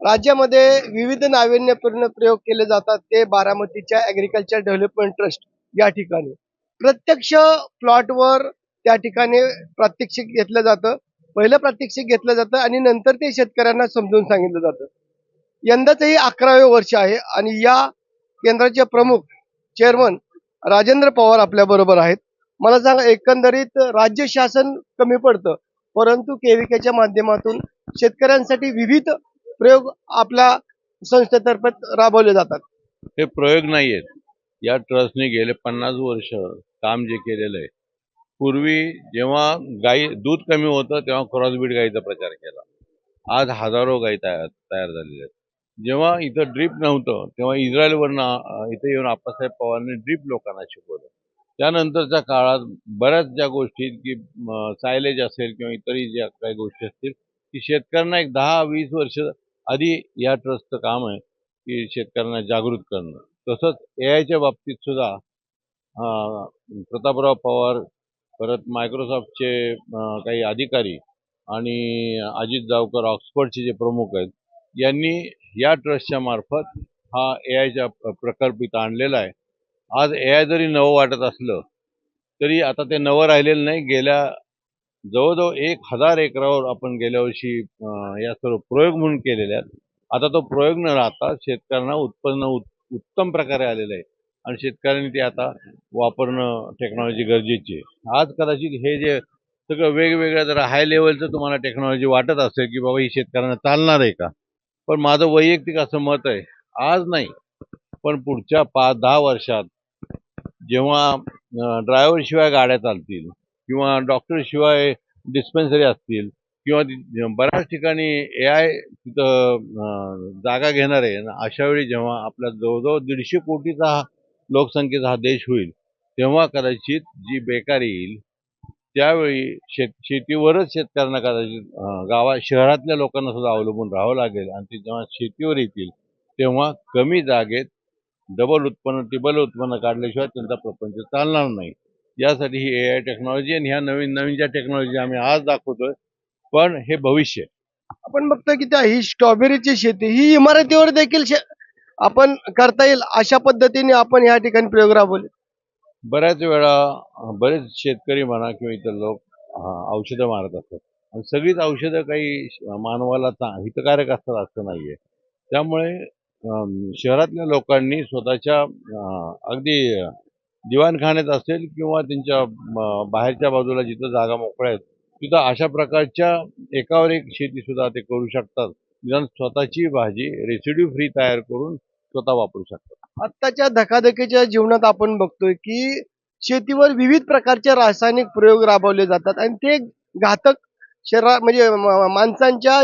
राज्यामध्ये विविध नाविन्यपूर्ण प्रयोग केले जातात ते बारामतीच्या ॲग्रिकल्चर डेव्हलपमेंट ट्रस्ट या ठिकाणी. प्रत्यक्ष प्लॉटवर त्या ठिकाणी प्रात्यक्षिक घेतलं जातं. पहिलं प्रात्यक्षिक घेतलं जातं आणि नंतर ते शेतकऱ्यांना समजून सांगितलं जातं. यंदाचंही 11वे वर्ष आहे आणि या केंद्राचे प्रमुख चेअरमन राजेंद्र पवार आपल्याबरोबर आहेत. मला सांगा, एकंदरीत राज्य शासन कमी पडतं, परंतु केविकेच्या माध्यमातून शेतकऱ्यांसाठी विविध प्रयोग आपल्या संस्थेतर्फे राबवले जातात. हे प्रयोग नाही आहेत. या ट्रस्टने गेले 50 वर्ष काम जे केलेलं आहे. पूर्वी जेव्हा गाई दूध कमी होतं तेव्हा क्रॉसब्रीड गाईचा प्रचार केला. आज हजारो गाई तयार झालेल्या आहेत. जेव्हा इथं ड्रीप नव्हतं तेव्हा इस्रायलवरनं इथे येऊन आप्पासाहेब पवारांनी ड्रीप लोकांना शिकवलं. त्यानंतरच्या काळात बऱ्याच ज्या गोष्टी की सायलेज असेल किंवा इतरही ज्या काही गोष्टी असतील की शेतकऱ्यांना एक 10-20 वर्ष आधी या ट्रस्टचं काम आहे की शेतकऱ्यांना जागृत करणं. तसंच एआयच्या बाबतीत सुद्धा प्रतापराव पवार, परत मायक्रोसॉफ्टचे काही अधिकारी आणि अजित जावकर ऑक्सफर्डचे जे प्रमुख आहेत, यांनी या ट्रस्टच्या मार्फत हा एआयच्या प्रकल्प इथं आणलेला आहे. आज एआय जरी नवं वाटत असलं तरी आता ते नवं राहिलेलं नाही. गेल्या जवळजवळ 1000 एकरावर आपण गेल्या वर्षी या सर्व प्रयोग म्हणून केलेले आहेत. आता तो प्रयोग न राहता शेतकऱ्यांना उत्पन्न उत्तम प्रकारे आलेलं आहे आणि शेतकऱ्यांनी ते आता वापरणं टेक्नॉलॉजी गरजेची आहे. आज कदाचित हे जे सगळं वेगवेगळ्या जरा हाय लेवलचं तुम्हाला टेक्नॉलॉजी वाटत असेल की बाबा ही शेतकऱ्यांना चालणार आहे का, पण माझं वैयक्तिक असं मत आहे, आज नाही पण पुढच्या 5-10 वर्षात जेव्हा ड्रायव्हर शिवाय गाड्या चालतील किंवा डॉक्टर शिवाय डिस्पेन्सरी असतील किंवा बऱ्याच ठिकाणी एआय तिथं जागा घेणार आहे, अशा वेळी जेव्हा आपला जवळजवळ 150 कोटीचा लोकसंख्येचा हा देश होईल, तेव्हा कदाचित जी बेकारी येईल त्यावेळी शेतीवरच शेतकऱ्यांना कदाचित शहरातल्या लोकांना सुद्धा अवलंबून राहावं लागेल आणि ते जेव्हा शेतीवर येतील तेव्हा कमी जागेत डबल उत्पन्न टिबल उत्पन्न काढल्याशिवाय त्यांचा प्रपंच चालणार नाही. यासाठी ही एआय टेक्नॉलॉजी आणि ह्या नवीन नवीन ज्या टेक्नॉलॉजी आम्ही आज दाखवतोय, पण हे भविष्य. आपण बघतो की ही स्ट्रॉबेरीची शेती ही इमारतीवर देखील आपण करता येईल अशा पद्धतीने आपण या ठिकाणी प्रयोग राबवले. बऱ्याच वेळा बरेच शेतकरी म्हणा किंवा इतर लोक औषधं मारत असतात आणि सगळीच औषधं काही मानवाला हितकारक असतात असं नाहीये. त्यामुळे शहरातल्या लोकांनी स्वतःच्या अगदी दिवाणखान्यात असेल किंवा त्यांच्या बाहेरच्या बाजूला जिथं जागा मोकळ्या आहेत तिथं अशा प्रकारच्या एकावर एक शेती सुद्धा ते करू शकतात. निदान स्वतःची भाजी रेसिड्यू फ्री तयार करून स्वतः वापरू शकतात. आत्ताच्या धकाधकीच्या जीवनात आपण बघतोय की शेतीवर विविध प्रकारचे रासायनिक प्रयोग राबवले जातात आणि ते घातक म्हणजे माणसांच्या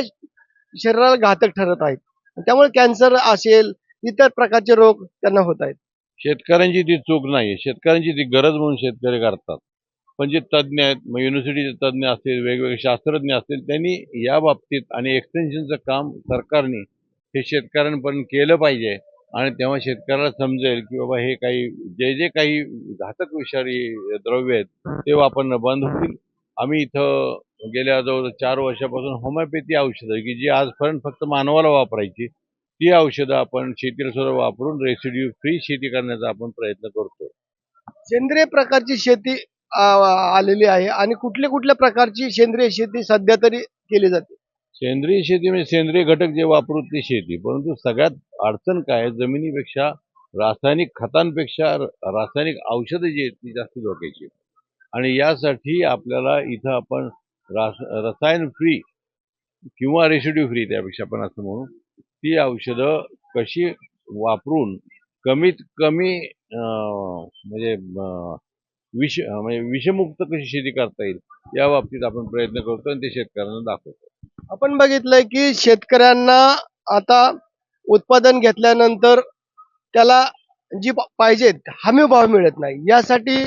शरीराला घातक ठरत आहेत. त्यामुळे कॅन्सर असेल, इतर प्रकारचे रोग त्यांना होत आहेत. शेतकऱ्यांची ती चूक नाही, शेतकऱ्यांची ती गरज म्हणून शेतकरी करतात. पण जे तज्ज्ञ आहेत, मग युनिव्हर्सिटीचे तज्ज्ञ असतील, वेगवेगळे शास्त्रज्ञ असतील, त्यांनी या बाबतीत आणि एक्सटेन्शनचं काम सरकारने हे शेतकऱ्यांपर्यंत केलं पाहिजे आणि तेव्हा शेतकऱ्याला समजेल की बाबा हे काही जे काही घातक विषारी द्रव्य आहेत ते वापरणं बंद होईल. आम्ही इथं गेल्या जवळ 4 वर्षापासून होमिओपॅथी औषधं की जी आजपर्यंत फक्त मानवाला वापरायची, ती औषधं आपण शेतीला सुद्धा वापरून रेसिड्यू फ्री शेती करण्याचा आपण प्रयत्न करतो. सेंद्रिय प्रकारची शेती आलेली आहे आणि कुठल्या प्रकारची सेंद्रिय शेती सध्या तरी केली जाते? सेंद्रिय शेती म्हणजे सेंद्रिय घटक जे वापरू ती शेती, परंतु सगळ्यात अडचण काय, जमिनीपेक्षा रासायनिक खतांपेक्षा रासायनिक औषधं जी आहेत ती जास्त धोक्याची आणि यासाठी आपल्याला इथं आपण रसायन फ्री किंवा रेसिड्यू फ्री त्यापेक्षा आपण असं म्हणू, ती औषधं कशी वापरून कमीत कमी म्हणजे विषमुक्त कशी शेती करता येईल या बाबतीत आपण प्रयत्न करतो आणि ते शेतकऱ्यांना दाखवतो. आपण बघितलंय की शेतकऱ्यांना आता उत्पादन घेतल्यानंतर त्याला जी पाहिजे हमी भाव मिळत नाही. यासाठी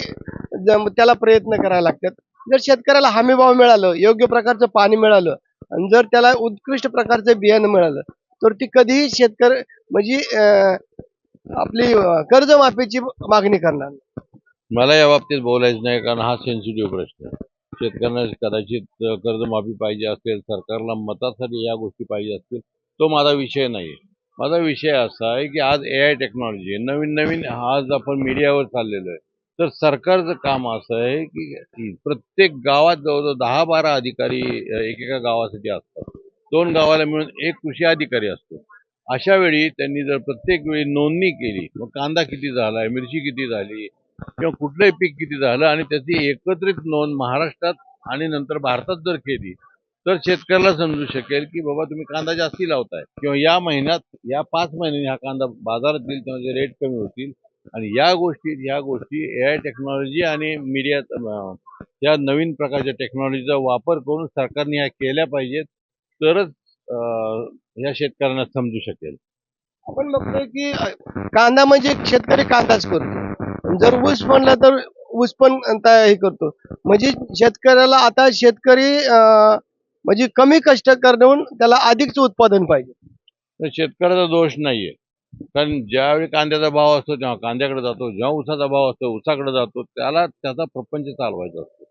त्याला प्रयत्न करायला लागतात. जर शेतकऱ्याला हमी भाव मिळालं, योग्य प्रकारचं पाणी मिळालं आणि जर त्याला उत्कृष्ट प्रकारचं बियाणं मिळालं तर ती कधीही शेतकरी म्हणजे आपली कर्जमाफीची मागणी करणार. मला या बाबतीत बोलायचं नाही कारण हा सेन्सिटिव्ह प्रश्न आहे. शेतकऱ्यांना कदाचित कर्जमाफी पाहिजे असेल, सरकारला मतासाठी या गोष्टी पाहिजे असतील, तो माझा विषय नाही. माझा विषय असा आहे की आज AI टेक्नॉलॉजी नवीन नवीन आज आपण मीडियावर चाललेलो आहे. तर सरकारचं काम असं आहे की प्रत्येक गावात जवळजवळ 10-12 अधिकारी एकेका गावासाठी असतात. 2 गावाला मिळून एक कृषी अधिकारी असतो. अशा वेळी त्यांनी जर प्रत्येक वेळी नोंदणी केली, मग कांदा किती झालाय, मिरची किती झाली किंवा कुठलंही पीक किती झालं आणि त्याची एकत्रित नोंद महाराष्ट्रात आणि नंतर भारतात जर केली, तर शेतकऱ्याला समजू शकेल की बाबा तुम्ही कांदा जास्ती लावताय किंवा या महिन्यात या 5 महिन्यांनी हा कांदा बाजारात येईल तेव्हा त्याचे रेट कमी होतील. आणि ह्या गोष्टी AI टेक्नॉलॉजी आणि मीडिया या नवीन प्रकारच्या टेक्नॉलॉजीचा वापर करून सरकारने ह्या केल्या पाहिजेत. तरच ह्या शेतकऱ्यांना समजू शकेल. आपण बघतोय की कांदा म्हणजे एक शेतकरी कांदाच करतो. जर ऊस म्हणला तर ऊस पण हे करतो. म्हणजे शेतकऱ्याला आता शेतकरी म्हणजे कमी कष्ट करून त्याला अधिकचं उत्पादन पाहिजे. तर शेतकऱ्याचा दोष नाहीये. कारण ज्यावेळी कांद्याचा भाव असतो तेव्हा कांद्याकडे जातो, जेव्हा ऊसाचा भाव असतो ऊसाकडे जातो, त्याला त्याचा प्रपंच चालवायचा असतो.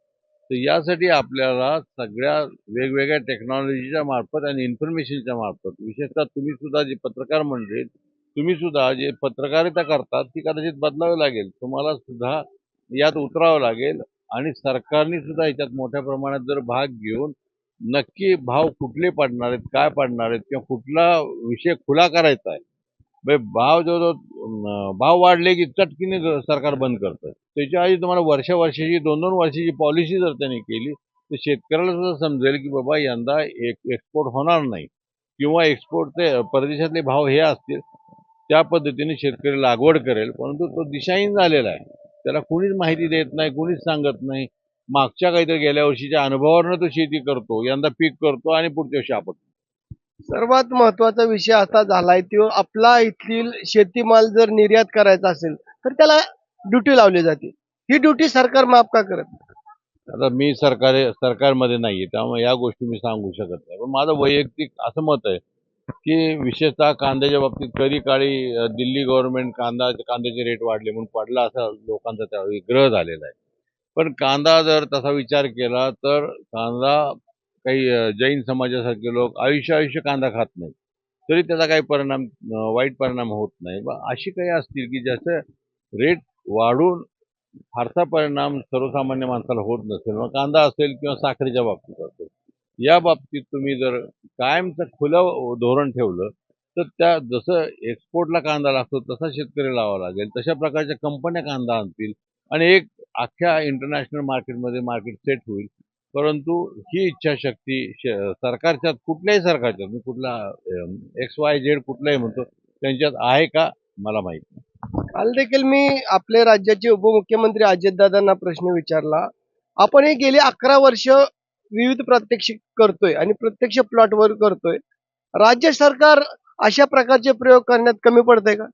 तर यासाठी आपल्याला सगळ्या वेगवेगळ्या टेक्नॉलॉजीच्या मार्फत आणि इन्फॉर्मेशनच्या मार्फत, विशेषतः तुम्ही सुद्धा जे पत्रकार मंडळी, तुम्ही सुद्धा जे पत्रकारिता करतात ती कदाचित बदलावी लागेल. तुम्हाला सुद्धा यात उतरावं लागेल आणि सरकारने सुद्धा याच्यात मोठ्या प्रमाणात जर भाग घेऊन नक्की भाव कुठले पडणार आहेत, काय पडणार आहेत किंवा कुठला विषय खुला करायचा आहे. भाव भाव वाढले की चटकीने सरकार बंद करतं. त्याच्या आधी तुम्हाला वर्षाची 2-2 वर्षाची पॉलिसी जर त्यांनी केली, तर शेतकऱ्याला सुद्धा समजेल की बाबा यंदा एक्सपोर्ट होणार नाही किंवा एक्सपोर्टचे परदेशातले भाव हे असतील. त्या पद्धतीने शेतकरी लागवड करेल, परंतु तो दिशाहीन झालेला आहे. त्याला कुणीच माहिती देत नाही, कुणीच सांगत नाही. मागच्या काहीतरी गेल्या वर्षीच्या अनुभवावरनं तो शेती करतो, यंदा पीक करतो आणि पुढच्या वर्षी आपटतो. सर्वात महत्त्वाचा विषय असा झालाय तो आपला इथली शेतीमाल जर निर्यात करायचा असेल, तर त्याला ड्युटी लावली जाते. ही ड्युटी सरकार माफ का करत नाही? आता मी सरकारमध्ये नाहीये, त्यामुळे या गोष्टी मी सांगू शकत नाही. पण माझं वैयक्तिक असं मत आहे, की विशेषतः कांद्याच्या बाबतीत कधी काळी दिल्ली गव्हर्नमेंट कांद्याचे रेट वाढले म्हणून पडला असा लोकांचा त्यावेळी ग्रह झालेला आहे. पण कांदा जर तसा विचार केला तर कांदा काही जैन समाजासारखे लोक आयुष्य कांदा खात नाही. तरी त्याचा काही परिणाम वाईट परिणाम होत नाही. अशी काही असतील की ज्याचं रेट वाढून फारसा परिणाम सर्वसामान्य माणसाला होत नसेल. मग कांदा असेल किंवा साखरेच्या बाबतीत असेल. या बाबतीत तुम्ही जर कायमचं खुलं धोरण ठेवलं, तर त्या जसं एक्सपोर्टला कांदा लागतो तसा शेतकरी लावावा लागेल. तशा प्रकारच्या कंपन्या कांदा आणतील आणि एक अख्ख्या इंटरनॅशनल मार्केटमध्ये मार्केट सेट होईल. परंतु ही इच्छाशक्ती सरकारच्यात कुठल्याही सरकारच्यात मी कुठला XYZ कुठलाही म्हणतो त्यांच्यात आहे का मला माहीत नाही. काल देखील मी आपल्या राज्याचे उपमुख्यमंत्री अजितदादांना प्रश्न विचारला. आपण हे गेली 11 वर्ष विविध प्रात्यक्षिक करतोय आणि प्रत्यक्ष प्लॉटवर करतोय. राज्य सरकार अशा प्रकारचे प्रयोग करण्यात कमी पडतंय का?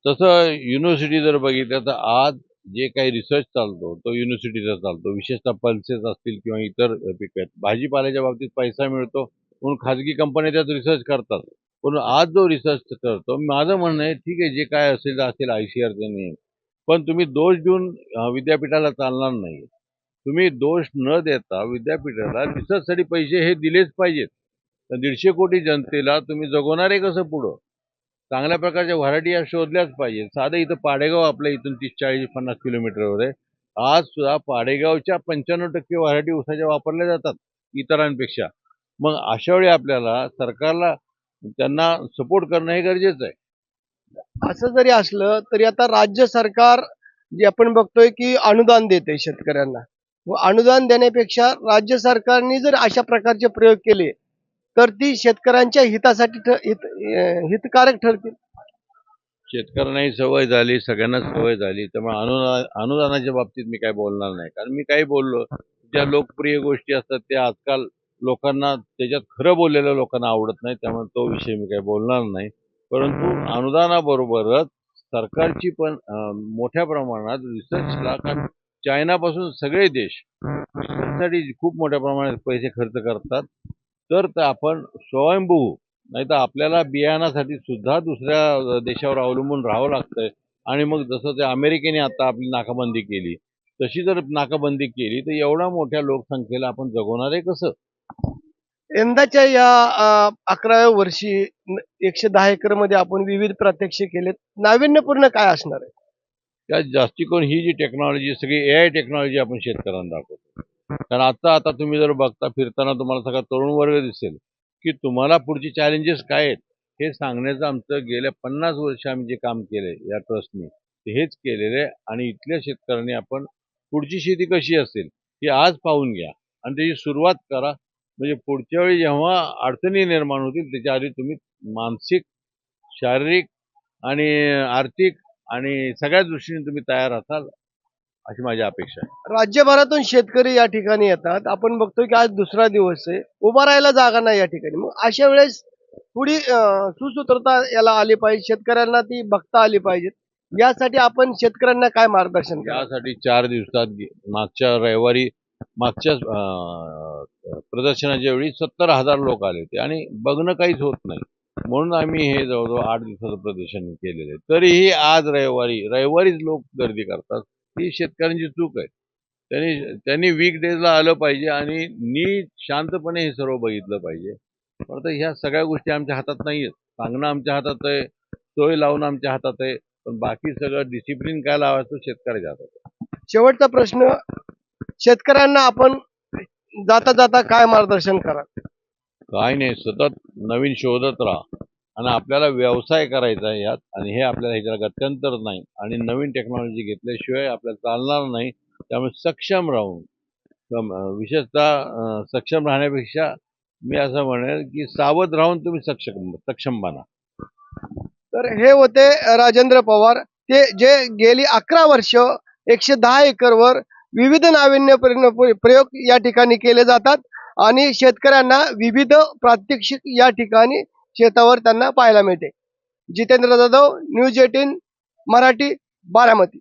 तसं युनिव्हर्सिटी जर बघितलं तर आज जे काही रिसर्च चालतो तो युनिव्हर्सिटीचा चालतो. विशेषतः पल्सेस असतील किंवा इतर पिकं आहेत. भाजीपाल्याच्या बाबतीत पैसा मिळतो म्हणून खाजगी कंपन्या त्यात रिसर्च करतात. पण आज जो रिसर्च करतो माझं म्हणणं आहे ठीक आहे जे काय असेल ICARचे नियम. पण तुम्ही दोष देऊन विद्यापीठाला चालणार नाही. तुम्ही दोष न देता विद्यापीठाला रिसर्चसाठी पैसे हे दिलेच पाहिजेत. तर 150 कोटी जनतेला तुम्ही जगवणार आहे कसं पुढं? चांगल्या प्रकारच्या व्हरायटी या शोधल्याच पाहिजे. साधं इथं पाडेगाव आपल्या इथून 30, 40, 50 किलोमीटरवर आहे. आज सुद्धा पाडेगावच्या 95% व्हरायटी ऊसाच्या वापरल्या जातात इतरांपेक्षा. मग अशा वेळी आपल्याला सरकारला त्यांना सपोर्ट करणं हे गरजेचं आहे. असं जरी असलं तरी आता राज्य सरकार जे आपण बघतोय की अनुदान देते शेतकऱ्यांना. व अनुदान देण्यापेक्षा राज्य सरकारने जर अशा प्रकारचे प्रयोग केले तर ती शेतकऱ्यांच्या हितासाठी हितकारक ठरतील. शेतकऱ्यांनाही सवय झाली, सगळ्यांनाच सवय झाली. त्यामुळे अनुदानाच्या बाबतीत मी काही बोलणार नाही. कारण मी काही बोललो, ज्या लोकप्रिय गोष्टी असतात त्या आजकाल लोकांना त्याच्यात खरं बोललेलं लोकांना आवडत नाही. त्यामुळे तो विषय मी काही बोलणार नाही. परंतु अनुदानाबरोबरच सरकारची पण मोठ्या प्रमाणात रिसर्चला, कारण चायनापासून सगळे देश रिसर्चसाठी खूप मोठ्या प्रमाणात पैसे खर्च करतात. तर आपण स्वयंभू नाहीतर आपल्याला बियाणासाठी सुद्धा दुसऱ्या देशावर अवलंबून राहावं लागतंय. आणि मग जसं ते अमेरिकेने आता आपली नाकाबंदी केली, तशी जर नाकाबंदी केली तर एवढ्या मोठ्या लोकसंख्येला आपण जगवणार आहे कसं? यंदाच्या या 11व्या वर्षी 110 एकर मध्ये आपण विविध प्रात्यक्षिक केलेत. नाविन्यपूर्ण काय असणार आहे? त्यात जास्ती करून ही जी टेक्नॉलॉजी सगळी AI टेक्नॉलॉजी आपण शेतकऱ्यांना दाखवतो. कारण आता तुम्ही जर बघता फिरताना तुम्हाला सगळा तरुण वर्ग दिसेल, की तुम्हाला पुढची चॅलेंजेस काय आहेत, हे सांगण्याचं आमचं गेल्या 50 वर्ष आम्ही जे काम केलंय या ट्रस्टनी, ते हेच केलेलं आहे आणि इथल्या शेतकऱ्यांनी आपण पुढची शेती कशी असेल, हे आज पाहून घ्या आणि त्याची सुरुवात करा. म्हणजे पुढच्या वेळी जेव्हा अडचणी निर्माण होतील, त्याच्या आधी तुम्ही मानसिक, शारीरिक आणि आर्थिक आणि सगळ्याच दृष्टीने तुम्ही तयार असाल, अशी माझी अपेक्षा आहे. राज्यभरातून शेतकरी या ठिकाणी येतात. आपण बघतोय की आज दुसरा दिवस आहे. उभा राहायला जागा नाही या ठिकाणी. मग अशा वेळेस थोडी सुसूत्रता याला आली पाहिजे. शेतकऱ्यांना ती बघता आली पाहिजे. यासाठी आपण शेतकऱ्यांना काय मार्गदर्शन करावं? यासाठी 4 दिवसात मागच्या रविवारी मागच्या प्रदर्शनाच्या वेळी 70,000 लोक आले होते आणि बघणं काहीच होत नाही. म्हणून आम्ही हे जवळजवळ 8 दिवसाचं प्रदर्शन केलेलं आहे. तरीही आज रविवारीच लोक गर्दी करतात. ही शेतकऱ्यांची चूक आहे. त्यांनी वीकडेजला आलं पाहिजे आणि नीट शांतपणे हे सर्व बघितलं पाहिजे. पण आता ह्या सगळ्या गोष्टी आमच्या हातात नाही आहेत. सांगणं आमच्या हातात आहे, सोय लावणं आमच्या हातात आहे. पण बाकी सगळं डिसिप्लिन काय लावायचं शेतकऱ्याच्या हातात आहे. शेवटचा प्रश्न, शेतकऱ्यांना आपण जाता जाता काय मार्गदर्शन कराल? काय नाही, सतत नवीन शोधत राहा आणि आपल्याला व्यवसाय करायचा आहे यात आणि हे आपल्याला ह्याच्याला गत्यंतर नाही आणि नवीन टेक्नॉलॉजी घेतल्याशिवाय आपल्याला चालणार नाही. त्यामुळे सक्षम राहून विशेषतः सक्षम राहण्यापेक्षा मी असं म्हणेल की सावध राहून तुम्ही सक्षम बना. तर हे होते राजेंद्र पवार. ते जे गेली 11 वर्ष 110 एकरवर विविध नाविन्यपूर्ण प्रयोग या ठिकाणी केले जातात आणि शेतकऱ्यांना विविध प्रात्यक्षिक या ठिकाणी शेतावर त्यांना पाहायला मिळते. जितेंद्र जाधव, न्यूज 18 मराठी, बारामती.